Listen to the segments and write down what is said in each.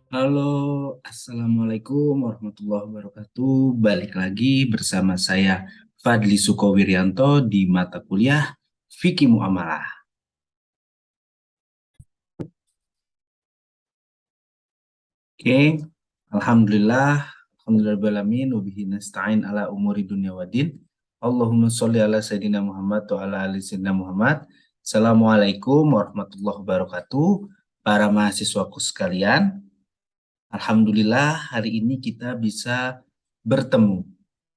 Halo, Assalamualaikum warahmatullahi wabarakatuh. Balik lagi bersama saya Fadli Sukowiryanto di mata kuliah Fikih Muamalah. Oke, Alhamdulillah, Alhamdulillahirrahmanirrahim, wabihi nasta'in ala umuri dunia wadin. Allahumma sholli ala Sayyidina Muhammad wa ala ali Sayyidina Muhammad. Assalamualaikum warahmatullahi wabarakatuh. Para mahasiswaku sekalian, Alhamdulillah hari ini kita bisa bertemu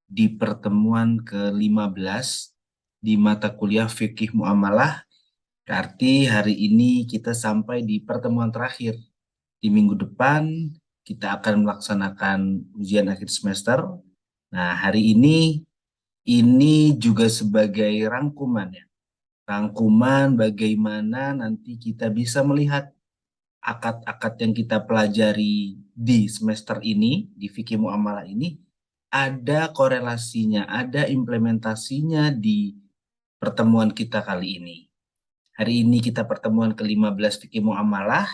di pertemuan ke-15 di mata kuliah Fikih Muamalah. Berarti hari ini kita sampai di pertemuan terakhir. Di minggu depan kita akan melaksanakan ujian akhir semester. Nah, hari ini juga sebagai rangkuman ya. Rangkuman bagaimana nanti kita bisa melihat akad-akad yang kita pelajari di semester ini, di fikih muamalah ini, ada korelasinya, ada implementasinya di pertemuan kita kali ini. Hari ini kita pertemuan ke-15 fikih muamalah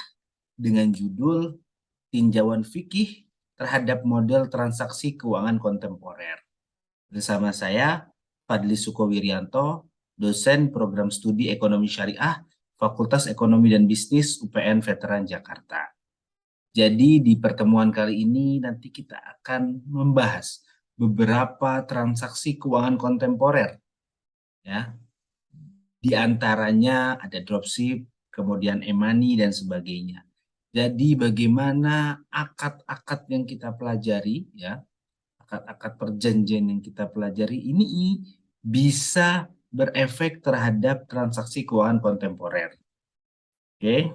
dengan judul Tinjauan Fikih terhadap Model Transaksi Keuangan Kontemporer. Bersama saya, Fadli Sukowiryanto, dosen program studi Ekonomi Syariah, Fakultas Ekonomi dan Bisnis UPN Veteran Jakarta. Jadi di pertemuan kali ini nanti kita akan membahas beberapa transaksi keuangan kontemporer ya. Di antaranya ada dropship, kemudian e-money dan sebagainya. Jadi bagaimana akad-akad yang kita pelajari ya, akad-akad perjanjian yang kita pelajari ini bisa berefek terhadap transaksi keuangan kontemporer. Oke,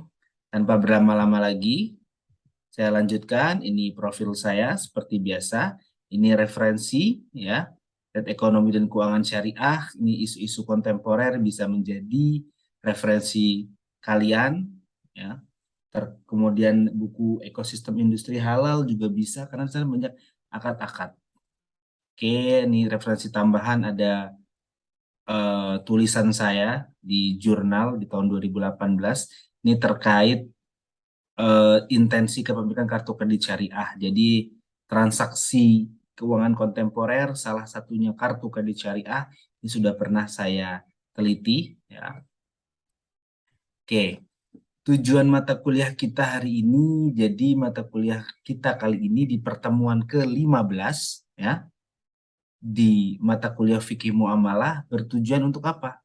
tanpa berlama-lama lagi, saya lanjutkan, ini profil saya seperti biasa. Ini referensi ya. Dan ekonomi dan keuangan syariah, ini isu-isu kontemporer bisa menjadi referensi kalian ya. Kemudian buku ekosistem industri halal juga bisa karena saya banyak akad-akad. Oke, ini referensi tambahan ada tulisan saya di jurnal di tahun 2018. Ini terkait intensi kepemilikan kartu kredit syariah. Jadi transaksi keuangan kontemporer salah satunya kartu kredit syariah ini sudah pernah saya teliti ya. Oke, tujuan mata kuliah kita hari ini, jadi mata kuliah kita kali ini di pertemuan ke-15 ya, di mata kuliah fikih muamalah bertujuan untuk apa?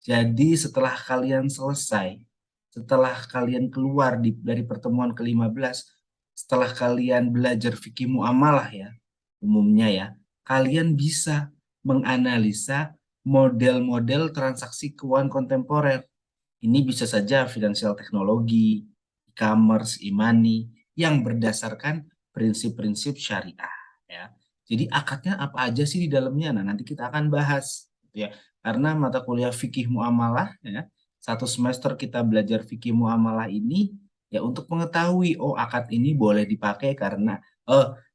Jadi setelah kalian selesai, setelah kalian keluar dari pertemuan ke-15, setelah kalian belajar fikih muamalah ya, umumnya ya, kalian bisa menganalisa model-model transaksi keuangan kontemporer. Ini bisa saja finansial teknologi, e-commerce, e-money, yang berdasarkan prinsip-prinsip syariah ya. Jadi akadnya apa aja sih di dalamnya? Nah, nanti kita akan bahas gitu ya. Karena mata kuliah fikih muamalah ya, satu semester kita belajar fikih muamalah ini ya untuk mengetahui oh akad ini boleh dipakai karena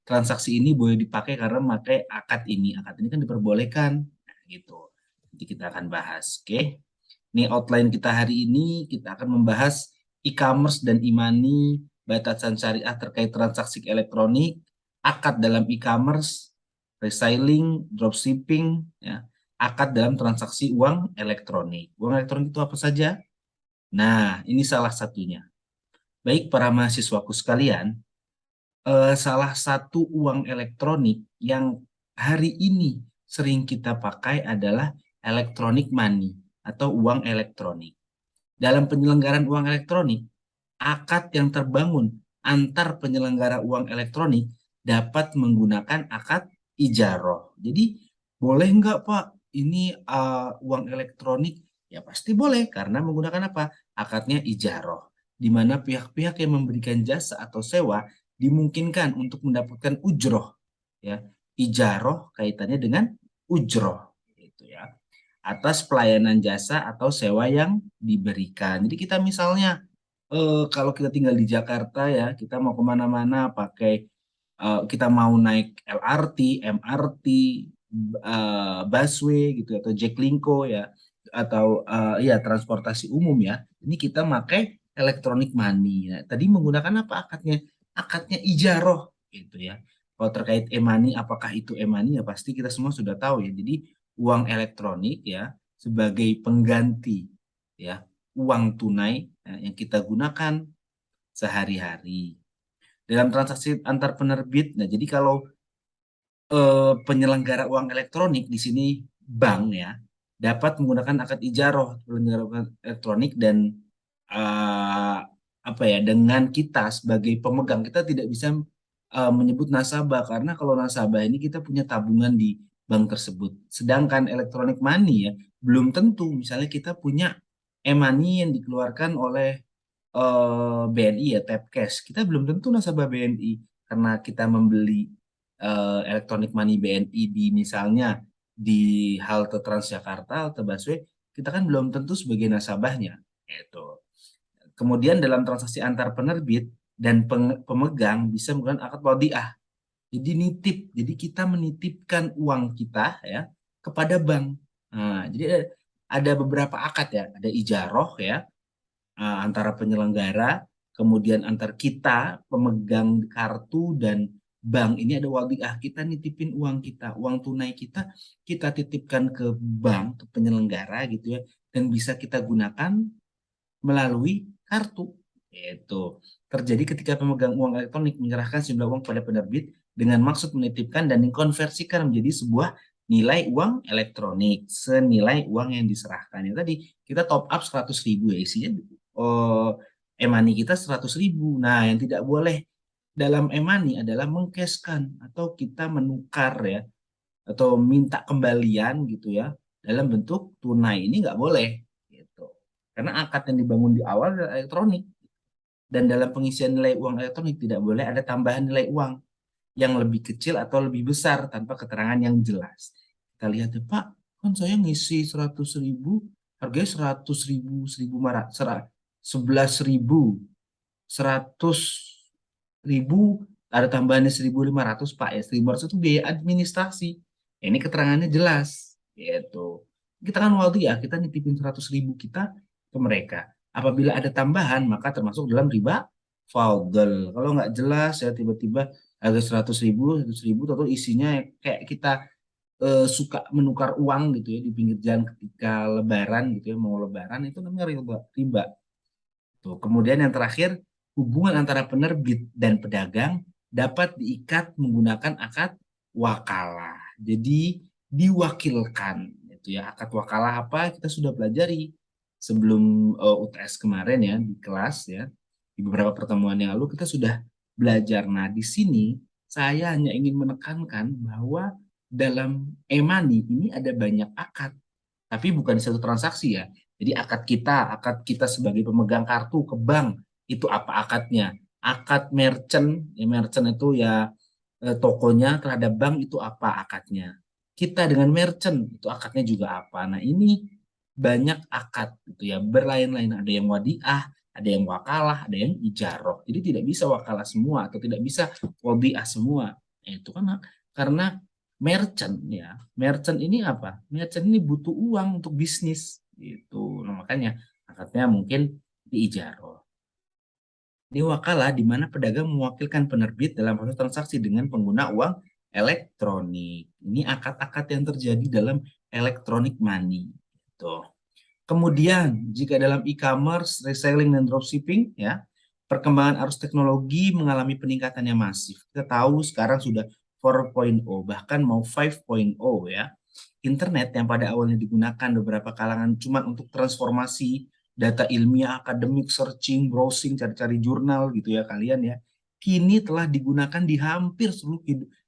transaksi ini boleh dipakai karena memakai akad ini. Akad ini kan diperbolehkan nah, gitu. Nanti kita akan bahas, oke? Ini outline kita hari ini, kita akan membahas e-commerce dan e-money, batasan syariah terkait transaksi elektronik, akad dalam e-commerce, reselling, dropshipping, ya, akad dalam transaksi uang elektronik. Uang elektronik itu apa saja? Nah, ini salah satunya. Baik para mahasiswaku sekalian, salah satu uang elektronik yang hari ini sering kita pakai adalah electronic money atau uang elektronik. Dalam penyelenggaraan uang elektronik, akad yang terbangun antar penyelenggara uang elektronik dapat menggunakan akad ijaroh. Jadi boleh nggak Pak ini uang elektronik? Ya pasti boleh karena menggunakan apa? Akadnya ijaroh. Di mana pihak-pihak yang memberikan jasa atau sewa dimungkinkan untuk mendapatkan ujroh. Ya, ijaroh kaitannya dengan ujroh. Gitu ya atas pelayanan jasa atau sewa yang diberikan. Jadi kita misalnya kalau kita tinggal di Jakarta ya, kita mau kemana-mana pakai kita mau naik LRT, MRT, busway gitu atau Jaklingko ya atau ya transportasi umum ya. Ini kita pakai electronic money. Ya. Tadi menggunakan apa akadnya? akadnya ijaroh gitu ya. Kalau terkait e-money, apakah itu e-money ya pasti kita semua sudah tahu ya. Jadi uang elektronik ya sebagai pengganti ya uang tunai ya, yang kita gunakan sehari-hari dalam transaksi antar penerbit. Nah, jadi kalau penyelenggara uang elektronik di sini bank ya dapat menggunakan akad ijaroh penyelenggara uang elektronik dan eh, apa ya dengan kita sebagai pemegang kita tidak bisa menyebut nasabah karena kalau nasabah ini kita punya tabungan di bank tersebut. Sedangkan elektronik money ya belum tentu misalnya kita punya e-money yang dikeluarkan oleh BNI ya tap cash. Kita belum tentu nasabah BNI karena kita membeli elektronik money BNI di misalnya di halte Transjakarta, halte busway, kita kan belum tentu sebagai nasabahnya. Itu. Kemudian dalam transaksi antar penerbit dan pemegang bisa menggunakan akad wadiah. Jadi nitip, jadi kita menitipkan uang kita ya kepada bank. Nah, jadi ada beberapa akad ya, ada ijaroh ya, antara penyelenggara, kemudian antar kita, pemegang kartu dan bank ini ada wadiah, kita nitipin uang kita, uang tunai kita, kita titipkan ke bank, ke penyelenggara gitu ya, dan bisa kita gunakan melalui kartu. Itu terjadi ketika pemegang uang elektronik menyerahkan sejumlah uang pada penerbit dengan maksud menitipkan dan dikonversikan menjadi sebuah nilai uang elektronik senilai uang yang diserahkan. Ya, tadi kita top up 100.000 ya isinya e-money kita 100.000. Nah, yang tidak boleh dalam e-money adalah mengcashkan atau kita menukar ya atau minta kembalian gitu ya dalam bentuk tunai ini nggak boleh gitu. Karena akad yang dibangun di awal adalah elektronik dan dalam pengisian nilai uang elektronik tidak boleh ada tambahan nilai uang yang lebih kecil atau lebih besar tanpa keterangan yang jelas. Kita lihat ya Pak, kan saya ngisi 100.000, harganya 100.000, 11.000, 100.000, ada tambahannya 1.500 Pak ya, 1.500 itu biaya administrasi. Ya, ini keterangannya jelas, yaitu kita kan waktu ya kita nitipin 100.000 kita ke mereka. Apabila ada tambahan maka termasuk dalam riba faudel. Kalau nggak jelas ya tiba-tiba harga 100.000, 100.000 atau isinya kayak kita suka menukar uang gitu ya di pinggir jalan ketika lebaran gitu ya mau lebaran itu namanya riba. Tuh. Kemudian yang terakhir, hubungan antara penerbit dan pedagang dapat diikat menggunakan akad wakalah. Jadi diwakilkan itu ya. Akad wakalah apa? Kita sudah pelajari sebelum UTS kemarin ya di kelas ya. Di beberapa pertemuan yang lalu kita sudah belajar. Nah, di sini saya hanya ingin menekankan bahwa dalam e-money ini ada banyak akad, tapi bukan di satu transaksi ya. Jadi akad kita sebagai pemegang kartu ke bank itu apa akadnya? Akad merchant, ya merchant itu ya tokonya terhadap bank itu apa akadnya? Kita dengan merchant itu akadnya juga apa? Nah ini banyak akad gitu ya berlain-lain. Ada yang wadiah, ada yang wakalah, ada yang ijaroh. Jadi tidak bisa wakalah semua atau tidak bisa wadiah semua. Itu kan karena merchant ya. Merchant ini apa? Merchant ini butuh uang untuk bisnis gitu. Nah, makanya akadnya mungkin diijaroh. Ini wakalah di mana pedagang mewakilkan penerbit dalam proses transaksi dengan pengguna uang elektronik. Ini akad-akad yang terjadi dalam electronic money. Gitu. Kemudian, jika dalam e-commerce, reselling, dan dropshipping, ya, perkembangan arus teknologi mengalami peningkatan yang masif. Kita tahu sekarang sudah 4.0, bahkan mau 5.0 ya. Internet yang pada awalnya digunakan beberapa kalangan cuma untuk transformasi data ilmiah, akademik, searching, browsing, cari-cari jurnal gitu ya kalian ya. Kini telah digunakan di hampir seluruh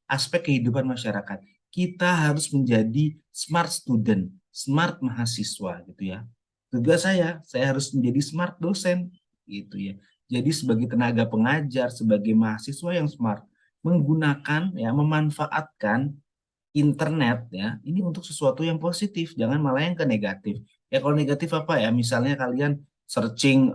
aspek kehidupan masyarakat. Kita harus menjadi smart student, smart mahasiswa gitu ya. Tugas saya harus menjadi smart dosen gitu ya. Jadi sebagai tenaga pengajar, sebagai mahasiswa yang smart, menggunakan ya memanfaatkan internet ya ini untuk sesuatu yang positif, jangan malah yang ke negatif. Ya kalau negatif apa ya? Misalnya kalian searching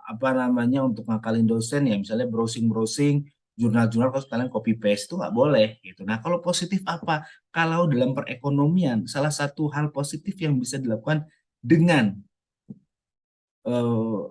apa namanya untuk ngakalin dosen ya, misalnya browsing-browsing jurnal-jurnal terus kalian copy paste itu nggak boleh gitu. Nah, kalau positif apa? Kalau dalam perekonomian, salah satu hal positif yang bisa dilakukan dengan eh,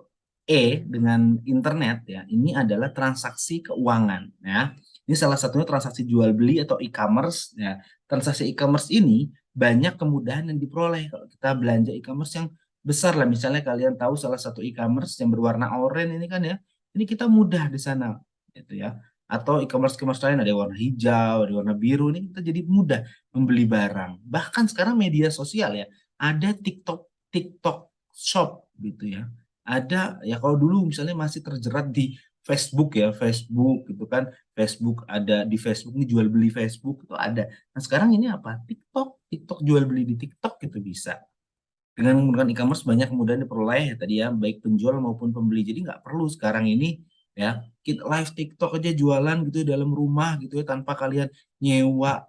dengan internet ya, ini adalah transaksi keuangan ya. Ini salah satunya transaksi jual beli atau e-commerce ya. Transaksi e-commerce ini banyak kemudahan yang diperoleh kalau kita belanja e-commerce yang besar lah. Misalnya kalian tahu salah satu e-commerce yang berwarna oranye ini kan ya. Ini kita mudah di sana gitu ya. Atau e-commerce lain ada yang warna hijau, ada yang warna biru, ini kita jadi mudah membeli barang. Bahkan sekarang media sosial ya, ada TikTok TikTok Shop gitu ya. Ada ya, kalau dulu misalnya masih terjerat di Facebook ya, Facebook gitu kan, Facebook ada di Facebook ini jual beli Facebook itu ada. Nah sekarang ini apa? TikTok jual beli di TikTok itu bisa. Dengan menggunakan e-commerce banyak kemudahan diperoleh ya tadi ya, baik penjual maupun pembeli. Jadi nggak perlu sekarang ini ya kita live TikTok aja jualan gitu ya dalam rumah gitu ya, tanpa kalian nyewa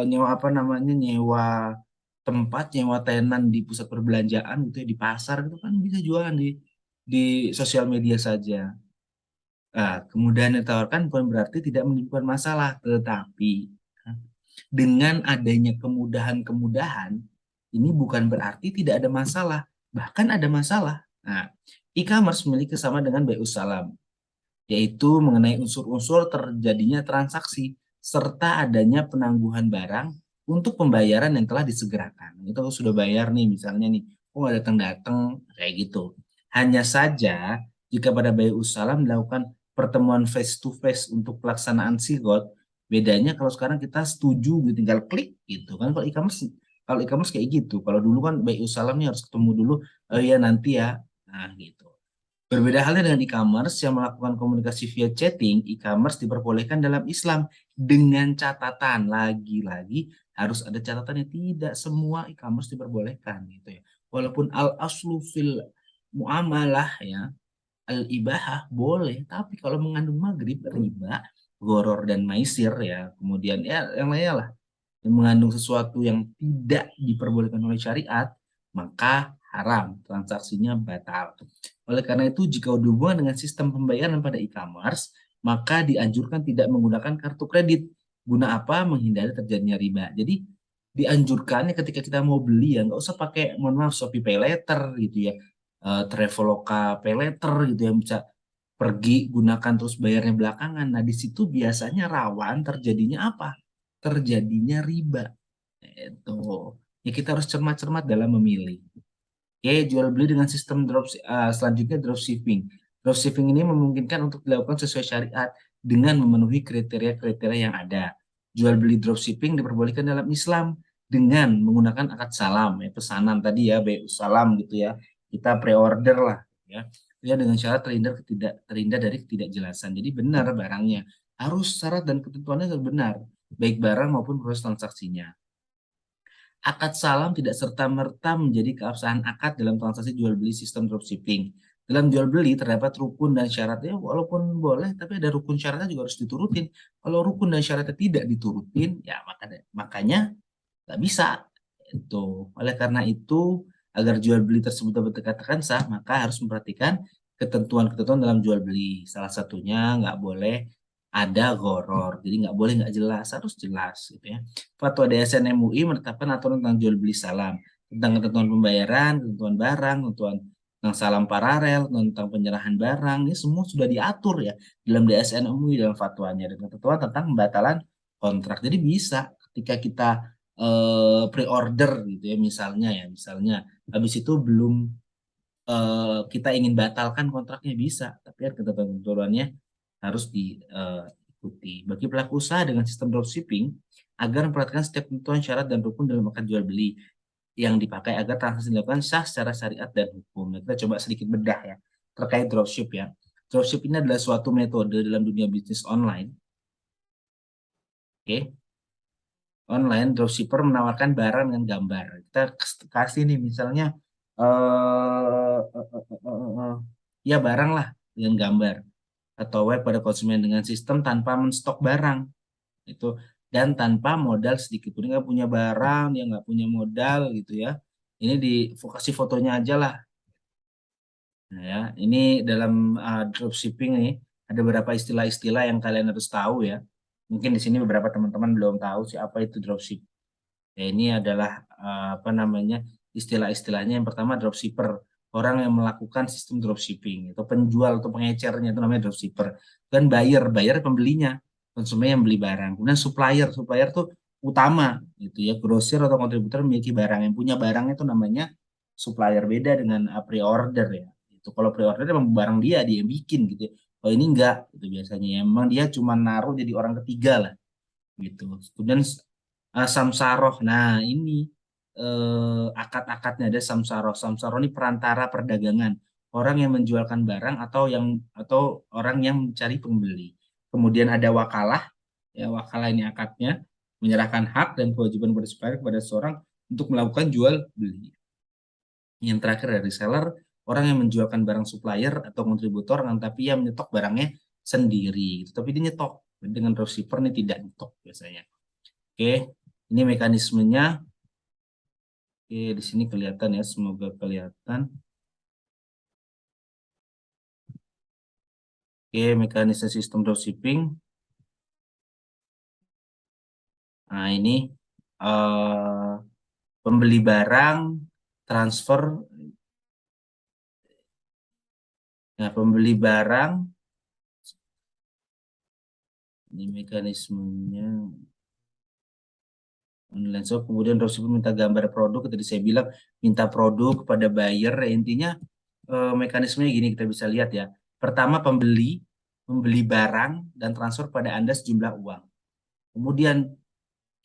nyewa apa namanya, nyewa tempat, nyewa tenan di pusat perbelanjaan gitu ya, di pasar gitu kan bisa jualan di sosial media saja. Nah, kemudahan yang ditawarkan bukan berarti tidak menimbulkan masalah, tetapi dengan adanya kemudahan-kemudahan, ini bukan berarti tidak ada masalah, bahkan ada masalah. Nah, e-commerce memiliki kesamaan dengan BU Salam, yaitu mengenai unsur-unsur terjadinya transaksi serta adanya penangguhan barang untuk pembayaran yang telah disegerakan. Itu sudah bayar nih misalnya nih, kok nggak datang-datang kayak gitu. Hanya saja jika pada BU Salam dilakukan pertemuan face to face untuk pelaksanaan sigot, bedanya kalau sekarang kita setuju gitu, tinggal klik gitu kan. Kalau e-commerce kayak gitu. Kalau dulu kan BU Salam nih harus ketemu dulu, oh iya nanti ya. Nah, gitu. Berbeda halnya dengan e-commerce yang melakukan komunikasi via chatting, e-commerce diperbolehkan dalam Islam dengan catatan, lagi-lagi harus ada catatan yang tidak semua e-commerce diperbolehkan gitu ya. Walaupun al-aslu fil muamalah ya, al-ibahah boleh, tapi kalau mengandung maghrib, riba, goror dan maisir ya, kemudian ya yang lainnya lah, yang mengandung sesuatu yang tidak diperbolehkan oleh syariat, maka haram, transaksinya batal. Oleh karena itu, jika dihubungkan dengan sistem pembayaran pada e-commerce, maka dianjurkan tidak menggunakan kartu kredit. Guna apa? Menghindari terjadinya riba. Jadi dianjurkannya ketika kita mau beli ya nggak usah pakai, mohon maaf, Shopee Pay Later gitu ya, Traveloka Pay Later gitu yang bisa pergi gunakan terus bayarnya belakangan. Nah di situ biasanya rawan terjadinya apa? Terjadinya riba. Itu ya, kita harus cermat-cermat dalam memilih. Oke, jual beli dengan sistem selanjutnya dropshipping. Dropshipping ini memungkinkan untuk dilakukan sesuai syariat dengan memenuhi kriteria-kriteria yang ada. Jual beli dropshipping diperbolehkan dalam Islam dengan menggunakan akad salam, ya, pesanan tadi ya, BU salam gitu ya. Kita pre-order lah ya. Ya dengan syarat terhindar dari ketidakjelasan. Jadi benar barangnya. Harus syarat dan ketentuannya harus benar, baik barang maupun proses transaksinya. Akad salam tidak serta-merta menjadi keabsahan akad dalam transaksi jual beli sistem dropshipping. Dalam jual beli terdapat rukun dan syaratnya, walaupun boleh, tapi ada rukun syaratnya juga harus diturutin. Kalau rukun dan syaratnya tidak diturutin, ya makanya nggak bisa. Itu. Oleh karena itu, agar jual beli tersebut dapat dikatakan sah, maka harus memperhatikan ketentuan-ketentuan dalam jual beli. Salah satunya nggak boleh ada goror, jadi nggak boleh nggak jelas, harus jelas gitu ya. Fatwa DSN MUI menetapkan aturan tentang jual beli salam, tentang ketentuan pembayaran, ketentuan barang, ketentuan tentang salam paralel, tentang penyerahan barang, ini semua sudah diatur ya dalam DSN MUI dalam fatwanya, dan ketentuan tentang pembatalan kontrak. Jadi bisa ketika kita pre-order gitu ya, misalnya habis itu belum kita ingin batalkan kontraknya, bisa, tapi kan ketentuan-ketentuannya harus diikuti. Bagi pelaku usaha dengan sistem dropshipping, agar memperhatikan setiap ketentuan syarat dan rukun dalam akad jual beli yang dipakai agar transaksi dilakukan sah secara syariat dan hukum. Nah, kita coba sedikit bedah ya terkait dropship ya. Dropship ini adalah suatu metode dalam dunia bisnis online. Oke, online dropshipper menawarkan barang dengan gambar. Kita kasih nih misalnya ya barang lah dengan gambar, atau web pada konsumen dengan sistem tanpa menstok barang itu, dan tanpa modal sedikit pun. Nggak punya barang, dia nggak punya modal gitu ya, ini di kasih fotonya aja lah. Nah, ya ini dalam dropshipping nih ada beberapa istilah-istilah yang kalian harus tahu ya. Mungkin di sini beberapa teman-teman belum tahu sih apa itu dropship. Ya, ini adalah apa namanya, istilah-istilahnya. Yang pertama dropshipper. orang yang melakukan sistem dropshipping atau penjual atau pengecernya itu namanya dropshipper. Dan buyer pembelinya, konsumen yang beli barang. Kemudian supplier tuh utama gitu ya, grosir atau kontributor memiliki barang, yang punya barang itu namanya supplier. Beda dengan pre-order ya. Itu kalau pre-order emang barang dia yang bikin gitu ya. Kalau ini enggak itu biasanya ya. Emang dia cuma naruh jadi orang ketiga lah gitu. Kemudian samsaroh. Nah, ini akad-akadnya ada samsaroh. Samsaroh ini perantara perdagangan. Orang yang menjualkan barang atau orang yang mencari pembeli. Kemudian ada wakalah. Ya, wakalah ini akadnya menyerahkan hak dan kewajiban pada supplier kepada seorang untuk melakukan jual beli. Yang terakhir dari seller, orang yang menjualkan barang supplier atau kontributor, tapi ia menyetok barangnya sendiri. Tapi dia nyetok. Dengan dropshipper ini tidak nyetok biasanya. Oke, ini mekanismenya. Oke, di sini kelihatan ya, semoga kelihatan. Oke, mekanisme sistem dropshipping. Nah, ini pembeli barang, transfer. Nah, pembeli barang, ini mekanismenya. Online shop, kemudian dropshipper minta gambar produk, tadi saya bilang minta produk kepada buyer. Intinya mekanismenya gini, kita bisa lihat ya. Pertama, membeli barang dan transfer pada Anda sejumlah uang. Kemudian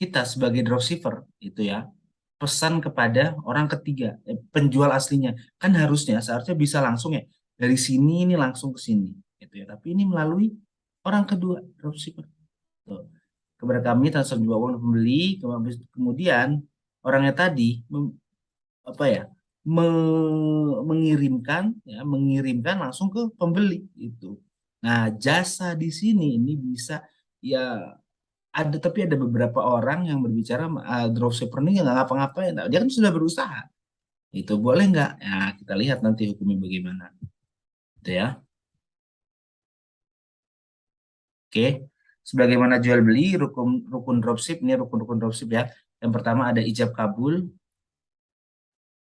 kita sebagai dropshipper itu ya, pesan kepada orang ketiga, penjual aslinya. Kan seharusnya bisa langsung ya, dari sini ini langsung ke sini gitu ya. Tapi ini melalui orang kedua, dropshipper. Tuh. Kepada kami transfer juga uang pembeli, kemudian orangnya tadi apa ya, mengirimkan langsung ke pembeli itu. Nah, jasa di sini ini bisa ya ada, tapi ada beberapa orang yang berbicara dropshipper ini nggak ngapa-ngapain. Nah, dia kan sudah berusaha. Itu boleh nggak? Ya, kita lihat nanti hukumnya bagaimana. Gitu ya. Oke. Sebagaimana jual beli, rukun dropship, ini rukun dropship ya. Yang pertama ada ijab kabul.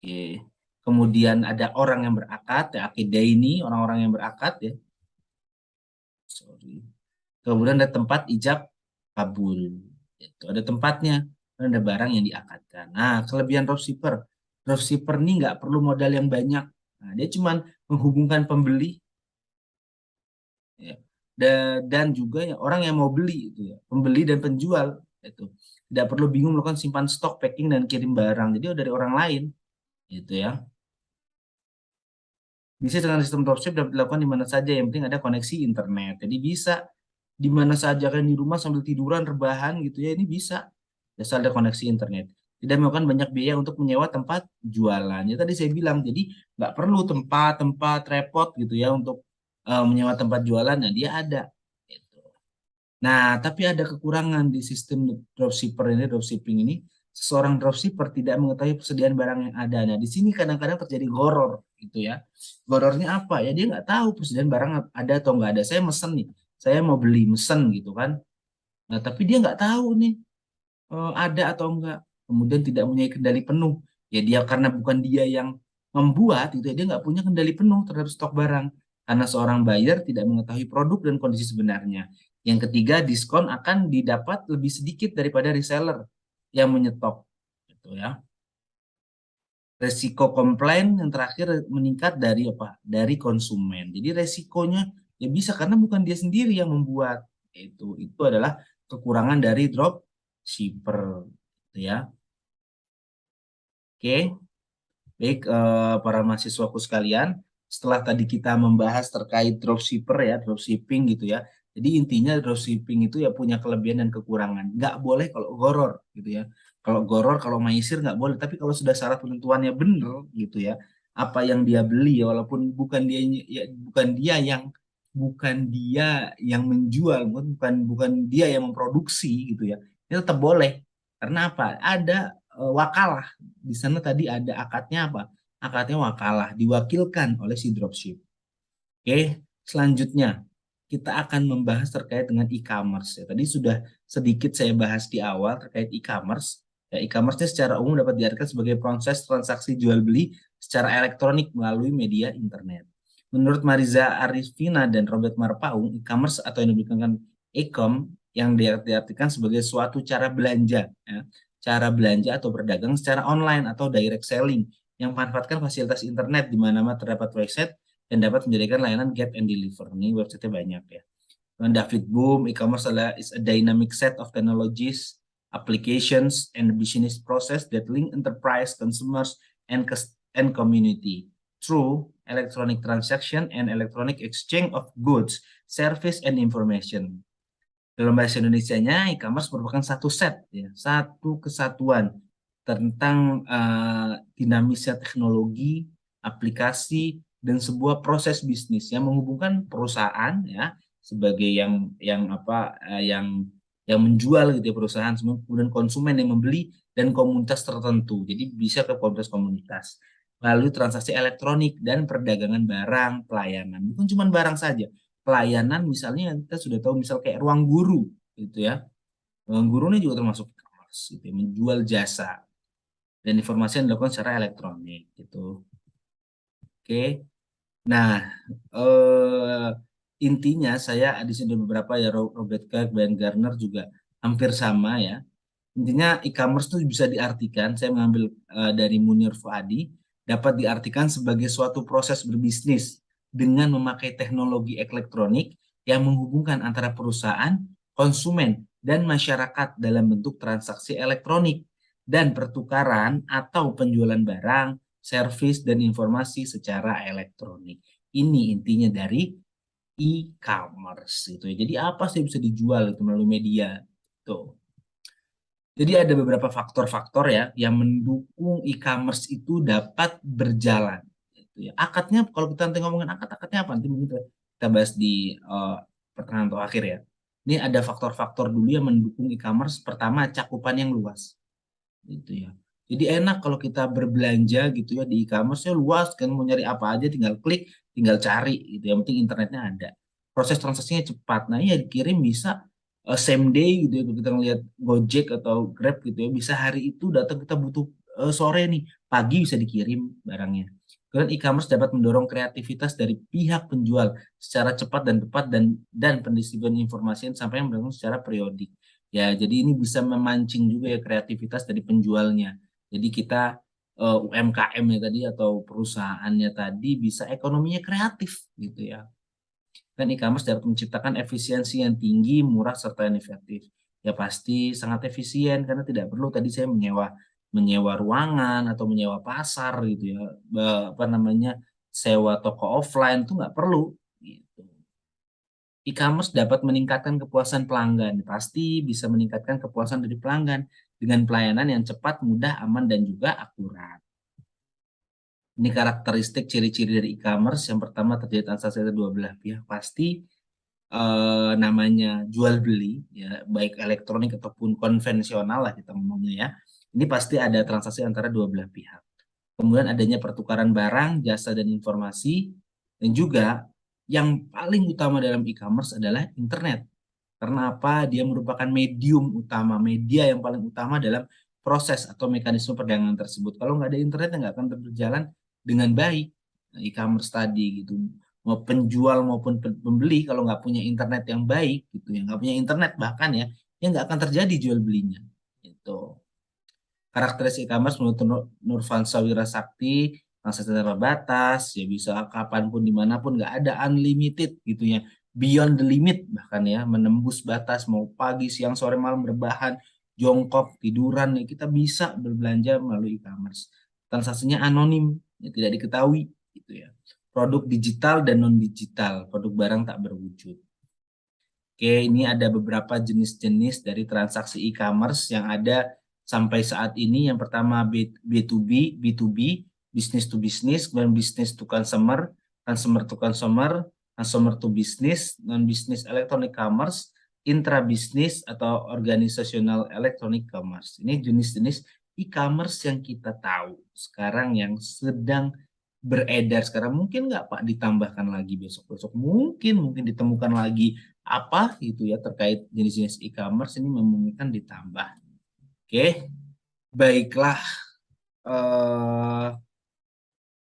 Oke. Kemudian ada orang yang berakad, ya, akidah ini orang-orang yang berakad ya. Sorry. Kemudian ada tempat ijab kabul. Itu ada tempatnya, ada barang yang diakadkan. Nah, kelebihan dropshipper ini nggak perlu modal yang banyak. Nah, dia cuma menghubungkan pembeli ya, dan juga ya, orang yang mau beli itu ya, pembeli dan penjual itu tidak perlu bingung melakukan simpan stok, packing dan kirim barang. Jadi dari orang lain gitu ya. Bisa dengan sistem dropship dapat dilakukan di mana saja, yang penting ada koneksi internet. Jadi bisa di mana saja, kan di rumah sambil tiduran rebahan gitu ya, ini bisa. Asal ada koneksi internet. Tidak memakan banyak biaya untuk menyewa tempat jualan. Ya tadi saya bilang, jadi nggak perlu tempat repot gitu ya untuk menyewa tempat jualan. Nah, dia ada. Gitu. Nah, tapi ada kekurangan di sistem dropshipping ini. Seseorang dropshipper tidak mengetahui persediaan barang yang ada. Nah, di sini kadang-kadang terjadi goror gitu ya. Gorornya apa ya? Dia nggak tahu persediaan barang ada atau nggak ada. Saya mesen nih, saya mau beli mesen gitu kan. Nah, tapi dia nggak tahu nih ada atau enggak. Kemudian tidak punya kendali penuh. Ya dia, karena bukan dia yang membuat itu ya, dia nggak punya kendali penuh terhadap stok barang. Karena seorang buyer tidak mengetahui produk dan kondisi sebenarnya. Yang ketiga, diskon akan didapat lebih sedikit daripada reseller yang menyetok. Gitu ya. Resiko komplain yang terakhir meningkat dari apa? Dari konsumen. Jadi resikonya ya bisa karena bukan dia sendiri yang membuat. Itu adalah kekurangan dari drop shipper gitu ya. Oke, baik para mahasiswaku sekalian, setelah tadi kita membahas terkait dropshipper ya, dropshipping gitu ya. Jadi intinya dropshipping itu ya punya kelebihan dan kekurangan. Nggak boleh kalau goror gitu ya. Kalau goror, kalau maisir nggak boleh. Tapi kalau sudah syarat penentuannya benar gitu ya, apa yang dia beli ya, walaupun bukan dia yang menjual, bukan dia yang memproduksi gitu ya, itu tetap boleh. Karena apa? Ada wakalah di sana, tadi ada akadnya apa? Akadnya wakalah, diwakilkan oleh si dropship. Oke, selanjutnya kita akan membahas terkait dengan e-commerce. Ya, tadi sudah sedikit saya bahas di awal terkait e-commerce. Ya, e-commerce secara umum dapat diartikan sebagai proses transaksi jual beli secara elektronik melalui media internet. Menurut Mariza Arifina dan Robert Marpaung, e-commerce atau yang diberikan e-com yang diartikan sebagai suatu cara belanja, ya, cara belanja atau berdagang secara online atau direct selling yang memanfaatkan fasilitas internet di mana terdapat website dan dapat menjadikan layanan get and deliver. Ini website banyak ya. David Boom, e-commerce adalah is a dynamic set of technologies, applications, and business process that link enterprise, consumers, and community through electronic transaction and electronic exchange of goods, service, and information. Dalam bahasa Indonesianya, e-commerce merupakan satu set, ya, satu kesatuan tentang dinamisnya teknologi, aplikasi, dan sebuah proses bisnis yang menghubungkan perusahaan, ya, sebagai yang menjual gitu ya perusahaan, kemudian konsumen yang membeli dan komunitas tertentu. Jadi bisa ke komunitas melalui transaksi elektronik dan perdagangan barang, pelayanan. Bukan cuma barang saja, pelayanan misalnya kita sudah tahu misal kayak ruang guru gitu ya. Ruang guru ini juga termasuk e-commerce gitu ya, menjual jasa dan informasi yang dilakukan secara elektronik gitu. Oke. Nah, intinya saya di sini beberapa ya Robert Kirk, Ben Garner juga hampir sama ya. Intinya e-commerce itu bisa diartikan, saya mengambil dari Munir Fuadi, dapat diartikan sebagai suatu proses berbisnis dengan memakai teknologi elektronik yang menghubungkan antara perusahaan, konsumen, dan masyarakat dalam bentuk transaksi elektronik dan pertukaran atau penjualan barang, servis, dan informasi secara elektronik. Ini intinya dari e-commerce gitu ya. Jadi apa sih bisa dijual itu melalui media? Tuh. Jadi ada beberapa faktor-faktor ya yang mendukung e-commerce itu dapat berjalan. Gitu ya. Akadnya kalau kita nanti ngomongin akadnya apa nanti mungkin kita bahas di pertengahan atau akhir ya. Ini ada faktor-faktor dulu yang mendukung e-commerce. Pertama, cakupan yang luas. Gitu ya. Jadi enak kalau kita berbelanja gitu ya di e-commerce ya luas kan, mau nyari apa aja tinggal klik, tinggal cari gitu. Yang penting internetnya ada. Proses transaksinya cepat. Nah, iya dikirim bisa same day gitu ya. Kalau kita ngelihat Gojek atau Grab gitu ya, bisa hari itu datang, kita butuh sore nih, pagi bisa dikirim barangnya. Kemudian e-commerce dapat mendorong kreativitas dari pihak penjual secara cepat dan tepat dan pendistribusian informasi yang sampai yang berlangsung secara periodik. Ya, jadi ini bisa memancing juga ya kreativitas dari penjualnya. Jadi kita UMKM-nya tadi atau perusahaannya tadi bisa ekonominya kreatif gitu ya. Dan e-commerce dapat menciptakan efisiensi yang tinggi, murah, serta yang efektif. Ya pasti sangat efisien karena tidak perlu tadi saya menyewa ruangan atau menyewa pasar gitu ya. Apa namanya, sewa toko offline itu nggak perlu gitu. E-commerce dapat meningkatkan kepuasan pelanggan. Pasti bisa meningkatkan kepuasan dari pelanggan dengan pelayanan yang cepat, mudah, aman, dan juga akurat. Ini karakteristik ciri-ciri dari e-commerce. Yang pertama, terjadi transaksi dari dua belah pihak. Pasti namanya jual beli, ya, baik elektronik ataupun konvensional lah kita ngomongnya ya. Ini pasti ada transaksi antara dua belah pihak. Kemudian adanya pertukaran barang, jasa, dan informasi. Dan juga yang paling utama dalam e-commerce adalah internet. Karena apa? Dia merupakan medium utama, media yang paling utama dalam proses atau mekanisme perdagangan tersebut. Kalau nggak ada internet, nggak akan berjalan dengan baik. Nah, e-commerce tadi gitu, mau penjual maupun pembeli kalau nggak punya internet yang baik gitu, ya nggak punya internet bahkan ya nggak akan terjadi jual belinya. Itu karakteristik e-commerce menurut Nurfansa Wirasakti, akses terbatas, ya bisa kapanpun dimanapun, nggak ada unlimited gitu ya, beyond the limit bahkan ya, menembus batas, mau pagi, siang, sore, malam, berbahan, jongkok, tiduran, ya kita bisa berbelanja melalui e-commerce. Transaksinya anonim, ya tidak diketahui gitu ya. Produk digital dan non digital, produk barang tak berwujud. Oke, ini ada beberapa jenis-jenis dari transaksi e-commerce yang ada sampai saat ini. Yang pertama B2B, B2B, business to business, kemudian business to consumer, consumer to consumer, consumer to business, non-business electronic commerce, intra-business atau organizational electronic commerce. Ini jenis-jenis e-commerce yang kita tahu sekarang yang sedang beredar sekarang. Mungkin nggak Pak ditambahkan lagi besok-besok, mungkin ditemukan lagi apa gitu ya terkait jenis-jenis e-commerce, ini memungkinkan ditambah. Oke, baiklah.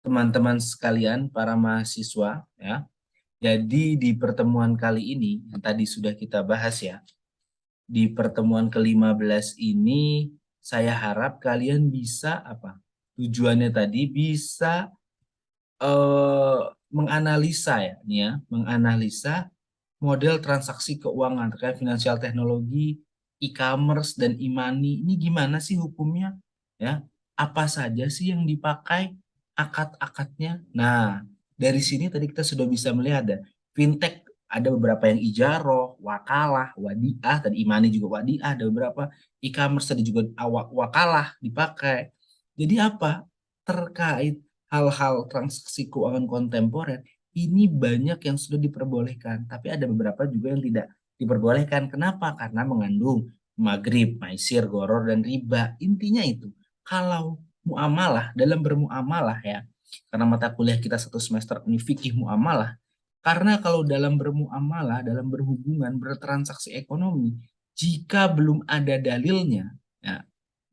teman-teman sekalian, para mahasiswa, ya. Jadi di pertemuan kali ini yang tadi sudah kita bahas ya, di pertemuan ke-15 ini saya harap kalian bisa apa? Tujuannya tadi bisa menganalisa ya, nih ya, menganalisa model transaksi keuangan terkait finansial teknologi, e-commerce dan e-money. Ini gimana sih hukumnya? Ya, apa saja sih yang dipakai akad-akadnya? Nah, dari sini tadi kita sudah bisa melihat ya, fintech ada beberapa yang ijaroh, wakalah, wadiah, dan e-money juga wadiah, ada beberapa e-commerce tadi juga wakalah dipakai. Jadi apa? Terkait hal-hal transaksi keuangan kontemporer ini banyak yang sudah diperbolehkan, tapi ada beberapa juga yang tidak diperbolehkan. Kenapa? Karena mengandung maghrib, maisir, goror, dan riba. Intinya itu, kalau muamalah, dalam bermuamalah ya, karena mata kuliah kita satu semester ini fikih muamalah, karena kalau dalam bermuamalah, dalam berhubungan, bertransaksi ekonomi, jika belum ada dalilnya, ya,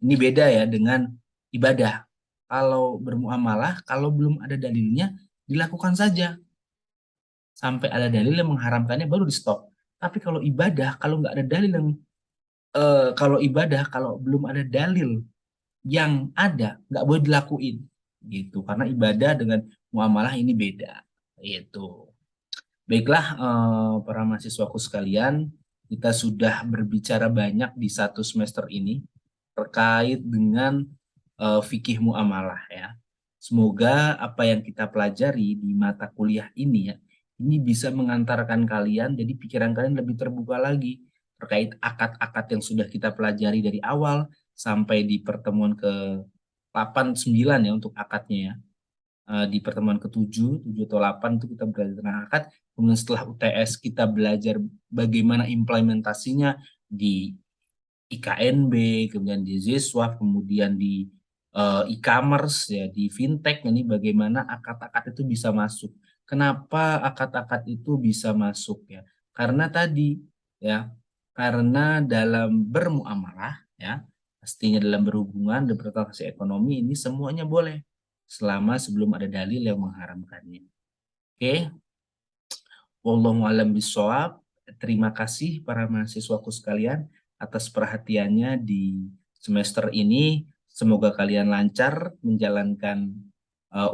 ini beda ya dengan ibadah. Kalau bermuamalah, kalau belum ada dalilnya, dilakukan saja sampai ada dalil yang mengharamkannya baru di stop. Tapi kalau ibadah, kalau nggak ada dalil yang kalau ibadah kalau belum ada dalil yang ada nggak boleh dilakuin gitu karena ibadah dengan muamalah ini beda gitu. Baiklah para mahasiswaku sekalian, kita sudah berbicara banyak di satu semester ini terkait dengan fikih muamalah ya. Semoga apa yang kita pelajari di mata kuliah ini ya, ini bisa mengantarkan kalian jadi pikiran kalian lebih terbuka lagi terkait akad-akad yang sudah kita pelajari dari awal sampai di pertemuan ke 8 9 ya untuk akadnya ya. Di pertemuan ke-7, 7 atau 8 itu kita belajar tentang akad. Kemudian setelah UTS kita belajar bagaimana implementasinya di IKNB, kemudian di Ziswaf, kemudian di e-commerce ya, di fintech ini bagaimana akad-akad itu bisa masuk. Kenapa akad-akad itu bisa masuk ya? Karena tadi ya, karena dalam bermuamalah ya, pastinya dalam berhubungan dan bertransaksi ekonomi ini semuanya boleh selama sebelum ada dalil yang mengharamkannya. Oke, wallahu alam bisawab. Terima kasih para mahasiswaku sekalian atas perhatiannya di semester ini. Semoga kalian lancar menjalankan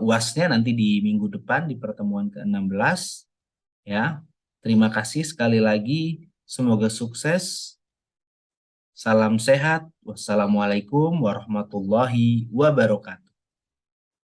UASnya nanti di minggu depan di pertemuan ke-16 ya. Terima kasih sekali lagi. Semoga sukses. Salam sehat. Wassalamualaikum warahmatullahi wabarakatuh.